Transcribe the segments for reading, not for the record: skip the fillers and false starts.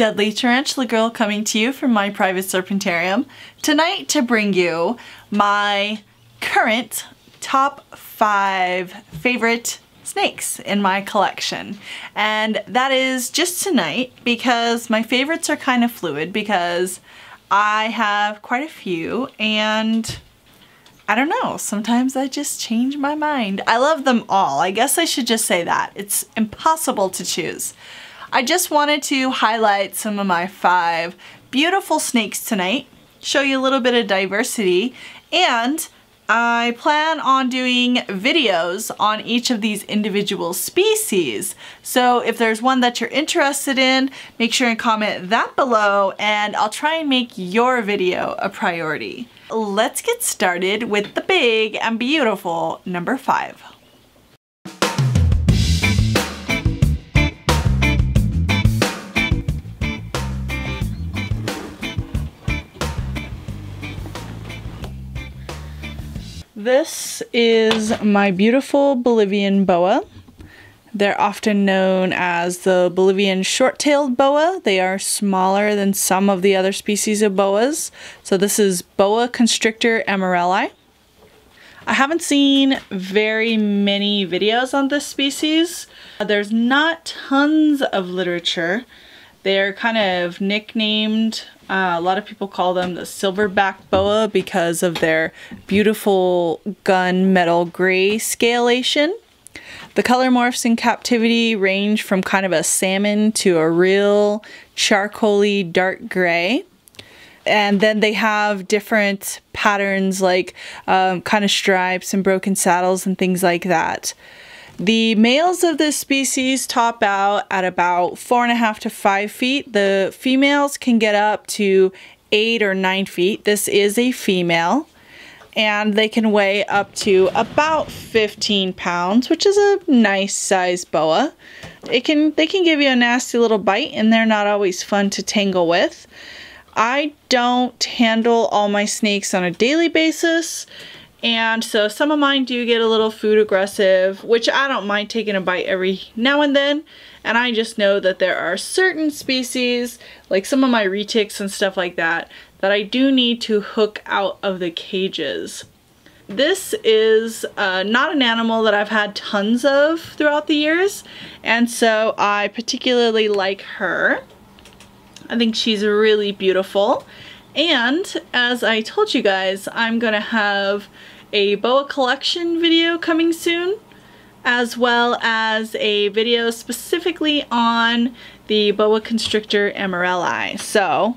Deadly Tarantula Girl coming to you from my private serpentarium tonight to bring you my current top 5 favorite snakes in my collection. And that is just tonight because my favorites are kind of fluid because I have quite a few and I don't know, sometimes I just change my mind. I love them all. I guess I should just say that. It's impossible to choose. I just wanted to highlight some of my 5 beautiful snakes tonight, show you a little bit of diversity, and I plan on doing videos on each of these individual species. So if there's one that you're interested in, make sure and comment that below and I'll try and make your video a priority. Let's get started with the big and beautiful number 5. This is my beautiful Bolivian boa. They're often known as the Bolivian short-tailed boa. They are smaller than some of the other species of boas. So this is boa constrictor amarelli. I haven't seen very many videos on this species. There's not tons of literature. They're kind of nicknamed, a lot of people call them the silverback boa because of their beautiful gunmetal gray scalation. The color morphs in captivity range from kind of a salmon to a real charcoaly dark gray. And then they have different patterns like kind of stripes and broken saddles and things like that. The males of this species top out at about 4.5 to 5 feet. The females can get up to 8 or 9 feet. This is a female. And they can weigh up to about 15 pounds, which is a nice size boa. They can give you a nasty little bite and they're not always fun to tangle with. I don't handle all my snakes on a daily basis. And so some of mine do get a little food aggressive, which I don't mind taking a bite every now and then. And I just know that there are certain species, like some of my retics and stuff like that, that I do need to hook out of the cages. This is not an animal that I've had tons of throughout the years, and so I particularly like her. I think she's really beautiful. And as I told you guys, I'm gonna have a boa collection video coming soon, as well as a video specifically on the boa constrictor amarelli. So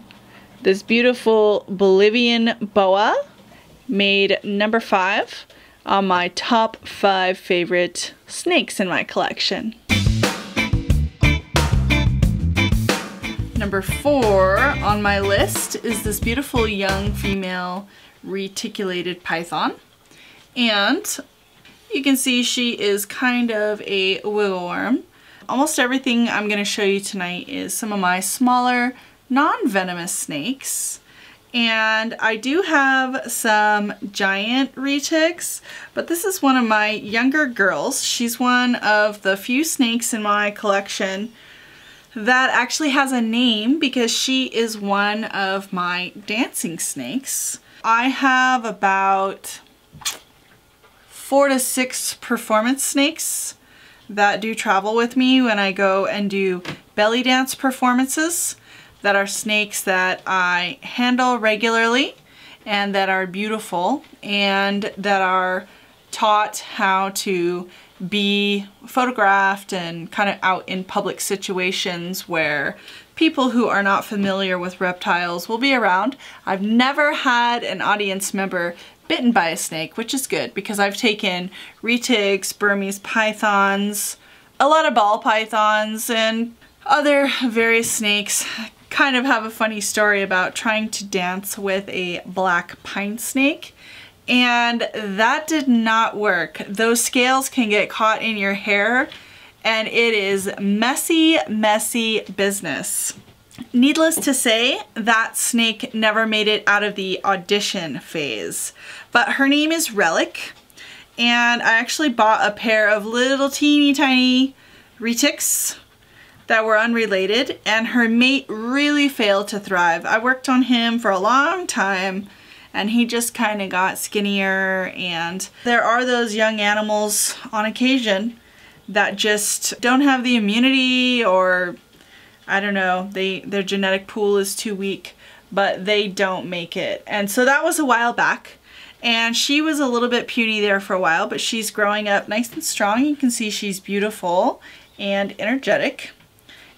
this beautiful Bolivian boa made number 5 on my top 5 favorite snakes in my collection. Number 4 on my list is this beautiful young female reticulated python. And you can see she is kind of a wiggle worm. Almost everything I'm going to show you tonight is some of my smaller non-venomous snakes. And I do have some giant retics, but this is one of my younger girls. She's one of the few snakes in my collection that actually has a name because she is one of my dancing snakes. I have about 4 to 6 performance snakes that do travel with me when I go and do belly dance performances, that are snakes that I handle regularly and that are beautiful and that are taught how to be photographed and kind of out in public situations where people who are not familiar with reptiles will be around. I've never had an audience member bitten by a snake, which is good because I've taken retics, Burmese pythons, a lot of ball pythons, and other various snakes. Kind of have a funny story about trying to dance with a black pine snake, and that did not work. Those scales can get caught in your hair and it is messy, messy business. Needless to say, that snake never made it out of the audition phase. But her name is Relic, and I actually bought a pair of little teeny tiny retics that were unrelated, and her mate really failed to thrive. I worked on him for a long time, and he just kind of got skinnier, and there are those young animals on occasion that just don't have the immunity, or I don't know, their genetic pool is too weak, but they don't make it. And so that was a while back, and she was a little bit puny there for a while, but she's growing up nice and strong. You can see she's beautiful and energetic.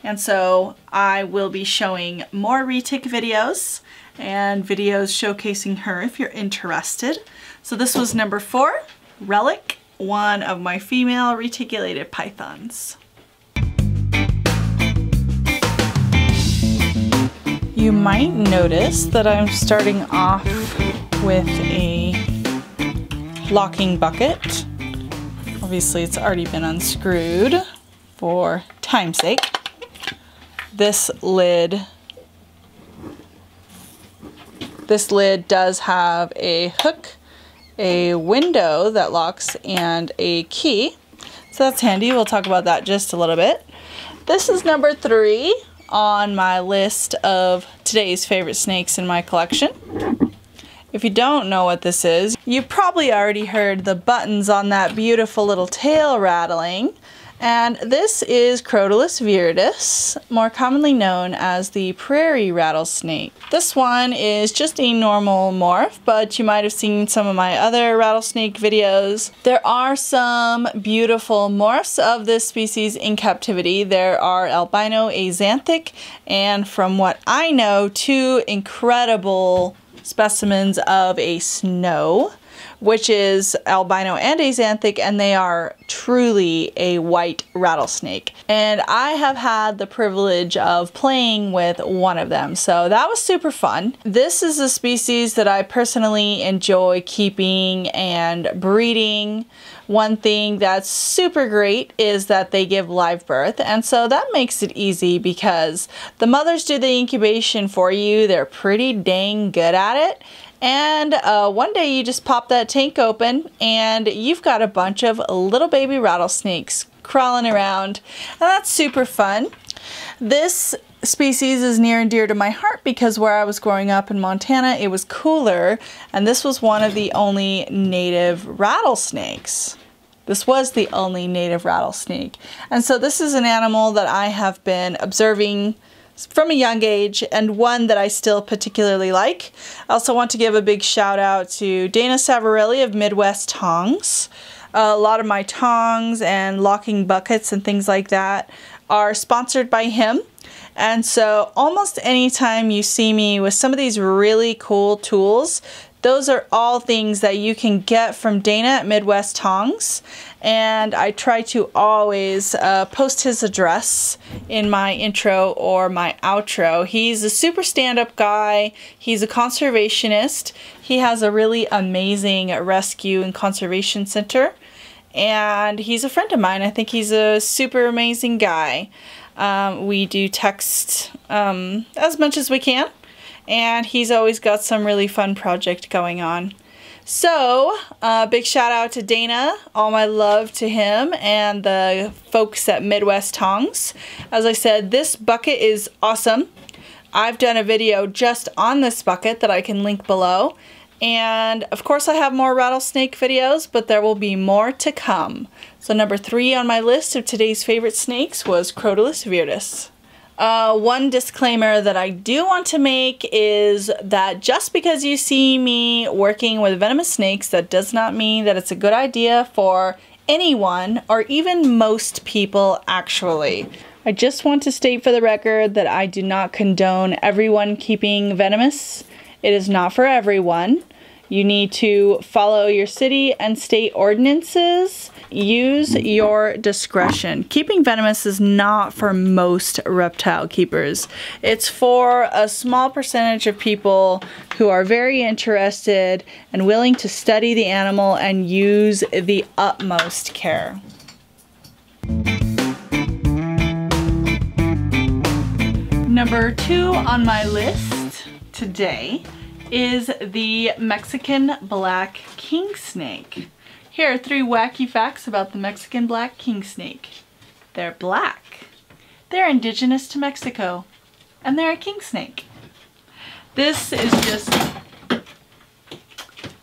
And so I will be showing more retic videos and videos showcasing her if you're interested. So this was number 4, Relic, one of my female reticulated pythons. You might notice that I'm starting off with a locking bucket. Obviously it's already been unscrewed for time's sake. This lid does have a hook, a window that locks, and a key. So that's handy. We'll talk about that just a little bit. This is number 3 on my list of today's favorite snakes in my collection. If you don't know what this is, you probably already heard the buttons on that beautiful little tail rattling. And this is Crotalus viridis, more commonly known as the prairie rattlesnake. This one is just a normal morph, but you might have seen some of my other rattlesnake videos. There are some beautiful morphs of this species in captivity. There are albino axanthic, and from what I know, 2 incredible specimens of a snow, which is albino and axanthic, and they are truly a white rattlesnake. And I have had the privilege of playing with one of them, so that was super fun. This is a species that I personally enjoy keeping and breeding. One thing that's super great is that they give live birth, and so that makes it easy because the mothers do the incubation for you. They're pretty dang good at it. And one day you just pop that tank open and you've got a bunch of little baby rattlesnakes crawling around, and that's super fun. This species is near and dear to my heart because where I was growing up in Montana, it was cooler, and this was one of the only native rattlesnakes. This was the only native rattlesnake. And so this is an animal that I have been observing from a young age, and one that I still particularly like. I also want to give a big shout out to Dana Savarelli of Midwest Tongs. A lot of my tongs and locking buckets and things like that are sponsored by him. And so almost anytime you see me with some of these really cool tools, those are all things that you can get from Dana at Midwest Tongs. And I try to always post his address in my intro or my outro. He's a super stand-up guy. He's a conservationist. He has a really amazing rescue and conservation center. And he's a friend of mine. I think he's a super amazing guy. We do text as much as we can. And he's always got some really fun project going on. So, big shout out to Dana, all my love to him and the folks at Midwest Tongs. As I said, this bucket is awesome. I've done a video just on this bucket that I can link below. And of course I have more rattlesnake videos, but there will be more to come. So number 3 on my list of today's favorite snakes was Crotalus viridis. One disclaimer that I do want to make is that just because you see me working with venomous snakes, that does not mean that it's a good idea for anyone or even most people actually. I just want to state for the record that I do not condone everyone keeping venomous. It is not for everyone. You need to follow your city and state ordinances. Use your discretion. Keeping venomous is not for most reptile keepers. It's for a small percentage of people who are very interested and willing to study the animal and use the utmost care. Number 2 on my list today is the Mexican black king snake. Here are 3 wacky facts about the Mexican black king snake. They're black. They're indigenous to Mexico, and they're a king snake. This is just,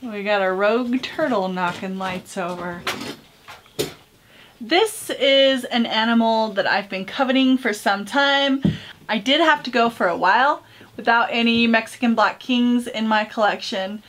we got a rogue turtle knocking lights over. This is an animal that I've been coveting for some time. I did have to go for a while without any Mexican black kings in my collection,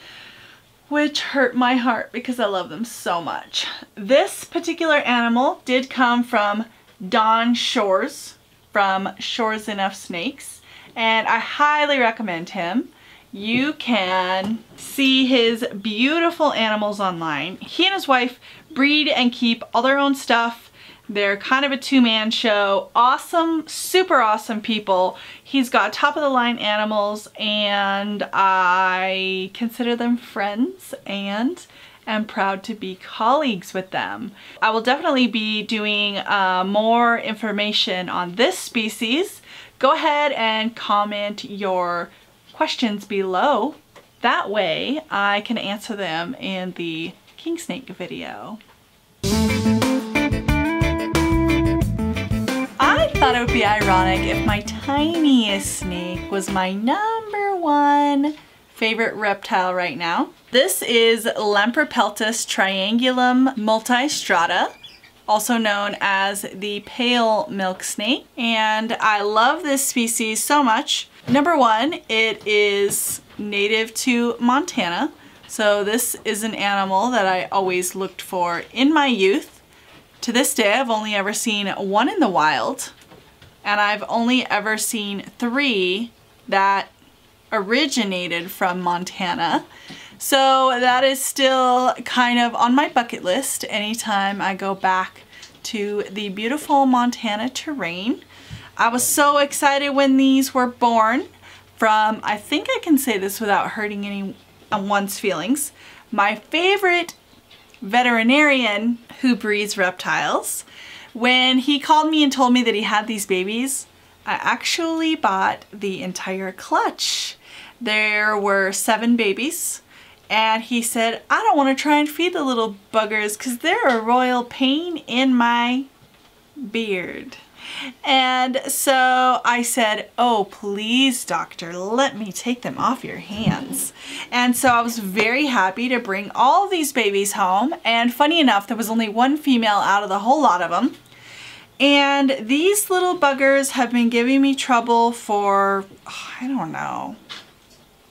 which hurt my heart because I love them so much. This particular animal did come from Don Shores, from Shores Enough Snakes, and I highly recommend him. You can see his beautiful animals online. He and his wife breed and keep all their own stuff. They're kind of a two-man show. Awesome, super awesome people. He's got top-of-the-line animals, and I consider them friends and am proud to be colleagues with them. I will definitely be doing more information on this species. Go ahead and comment your questions below. That way I can answer them in the king snake video. I thought it would be ironic if my tiniest snake was my #1 favorite reptile right now. This is Lampropeltis Triangulum Multistrada, also known as the pale milk snake, and I love this species so much. #1, it is native to Montana, so this is an animal that I always looked for in my youth. To this day, I've only ever seen one in the wild, and I've only ever seen 3 that originated from Montana. So that is still kind of on my bucket list anytime I go back to the beautiful Montana terrain. I was so excited when these were born from, I think I can say this without hurting anyone's feelings, my favorite veterinarian who breeds reptiles. When he called me and told me that he had these babies, I actually bought the entire clutch. There were 7 babies, and he said, I don't want to try and feed the little buggers because they're a royal pain in my beard. And so I said, oh, please, doctor, let me take them off your hands. And so I was very happy to bring all these babies home. And funny enough, there was only 1 female out of the whole lot of them. And these little buggers have been giving me trouble for, I don't know,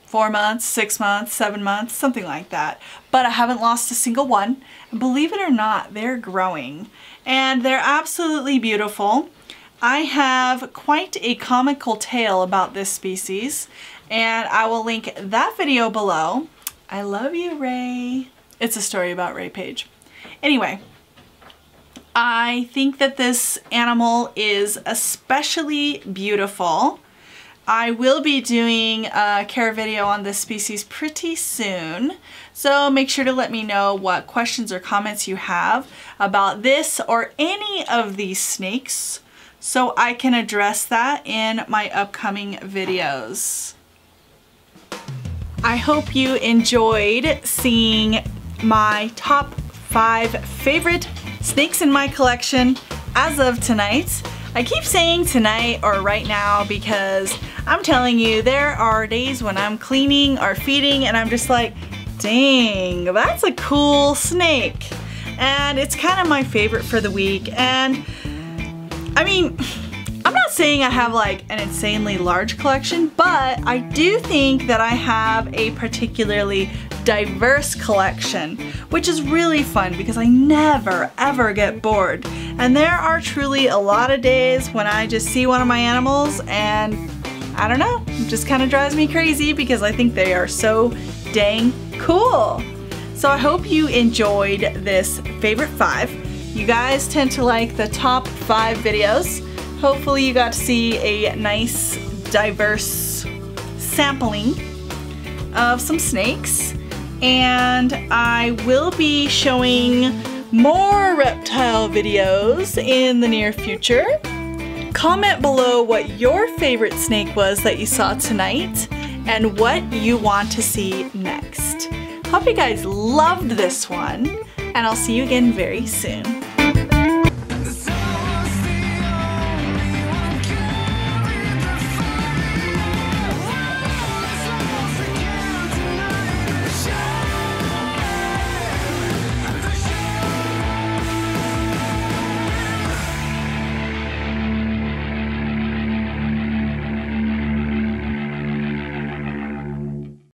4 months, 6 months, 7 months, something like that. But I haven't lost a single one. And believe it or not, they're growing. And they're absolutely beautiful. I have quite a comical tale about this species, and I will link that video below. I love you, Ray. It's a story about Ray Page. Anyway, I think that this animal is especially beautiful. I will be doing a care video on this species pretty soon, so make sure to let me know what questions or comments you have about this or any of these snakes, so I can address that in my upcoming videos. I hope you enjoyed seeing my top 5 favorite snakes in my collection as of tonight. I keep saying tonight or right now because I'm telling you, there are days when I'm cleaning or feeding and I'm just like, dang, that's a cool snake. And it's kind of my favorite for the week. And I mean, I'm not saying I have like an insanely large collection, but I do think that I have a particularly diverse collection, which is really fun because I never ever get bored. And there are truly a lot of days when I just see one of my animals and I don't know, it just kind of drives me crazy because I think they are so dang cool. So I hope you enjoyed this favorite 5. You guys tend to like the top 5 videos. Hopefully you got to see a nice diverse sampling of some snakes. And I will be showing more reptile videos in the near future. Comment below what your favorite snake was that you saw tonight and what you want to see next. Hope you guys loved this one, and I'll see you again very soon.